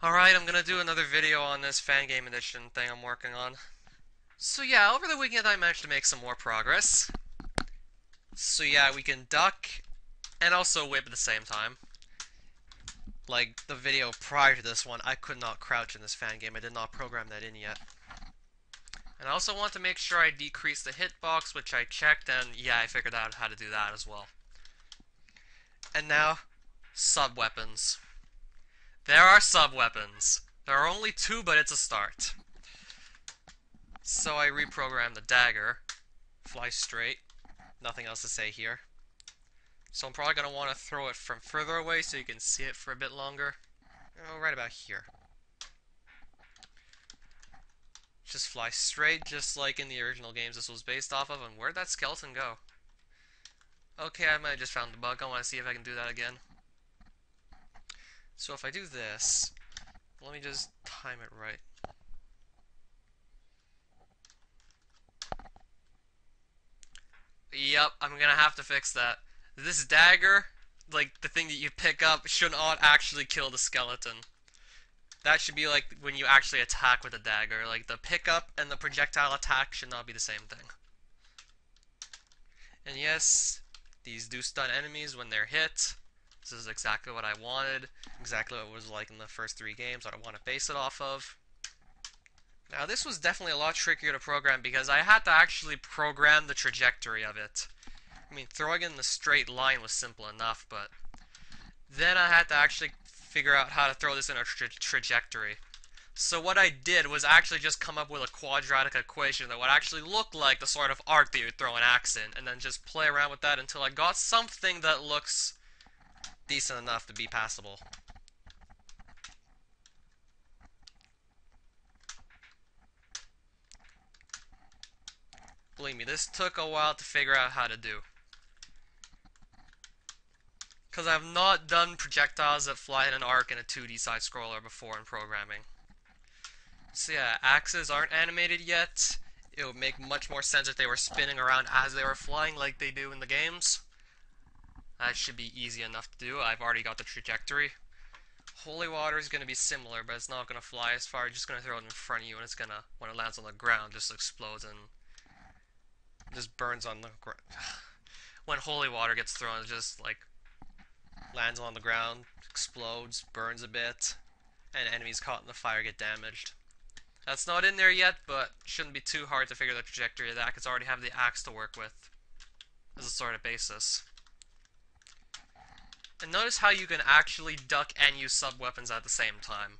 Alright, I'm gonna do another video on this Fangame edition thing I'm working on. So yeah, over the weekend I managed to make some more progress. So yeah, we can duck and also whip at the same time. Like the video prior to this one, I could not crouch in this Fangame. I did not program that in yet. And I also want to make sure I decrease the hitbox, which I checked, and yeah, I figured out how to do that as well. And now, sub-weapons. There are sub-weapons. There are only two, but it's a start. So I reprogrammed the dagger. Fly straight. Nothing else to say here. So I'm probably going to want to throw it from further away so you can see it for a bit longer. Oh, right about here. Just fly straight, just like in the original games this was based off of. And where'd that skeleton go? Okay, I might have just found the bug. I want to see if I can do that again. So if I do this, let me just time it right. Yep, I'm gonna have to fix that. This dagger, like the thing that you pick up, should not actually kill the skeleton. That should be like when you actually attack with a dagger. Like the pickup and the projectile attack should not be the same thing. And yes, these do stun enemies when they're hit. This is exactly what I wanted. Exactly what it was like in the first three games that I want to base it off of. Now this was definitely a lot trickier to program because I had to actually program the trajectory of it. I mean, throwing it in the straight line was simple enough, but then I had to actually figure out how to throw this in a trajectory. So what I did was actually just come up with a quadratic equation that would actually look like the sort of arc that you would throw an axe in, and then just play around with that until I got something that looks decent enough to be passable. Believe me, this took a while to figure out how to do. Because I've not done projectiles that fly in an arc in a 2D side-scroller before in programming. So yeah, axes aren't animated yet. It would make much more sense if they were spinning around as they were flying like they do in the games. That should be easy enough to do. I've already got the trajectory. Holy water is going to be similar, but it's not going to fly as far. You're just going to throw it in front of you, and it's going to, when it lands on the ground, just explodes and just burns on the ground. When holy water gets thrown, it just like lands on the ground, explodes, burns a bit, and enemies caught in the fire get damaged. That's not in there yet, but shouldn't be too hard to figure the trajectory of that because I already have the axe to work with as a sort of basis. And notice how you can actually duck and use sub-weapons at the same time.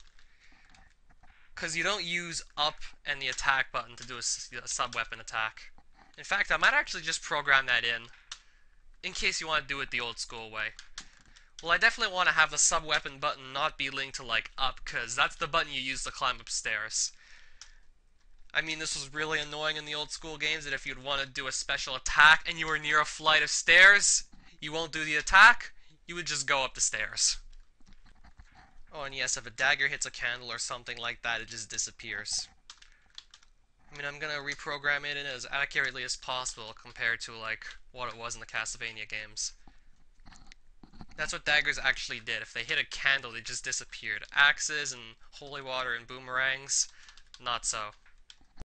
Because you don't use up and the attack button to do a sub-weapon attack. In fact, I might actually just program that in case you want to do it the old school way. Well, I definitely want to have the sub-weapon button not be linked to, like, up, because that's the button you use to climb upstairs. I mean, this was really annoying in the old school games, that if you'd want to do a special attack and you were near a flight of stairs, you won't do the attack, you would just go up the stairs. Oh, and yes, if a dagger hits a candle or something like that, it just disappears. I mean, I'm gonna reprogram it in as accurately as possible compared to, like, what it was in the Castlevania games. That's what daggers actually did. If they hit a candle, they just disappeared. Axes and holy water and boomerangs, not so.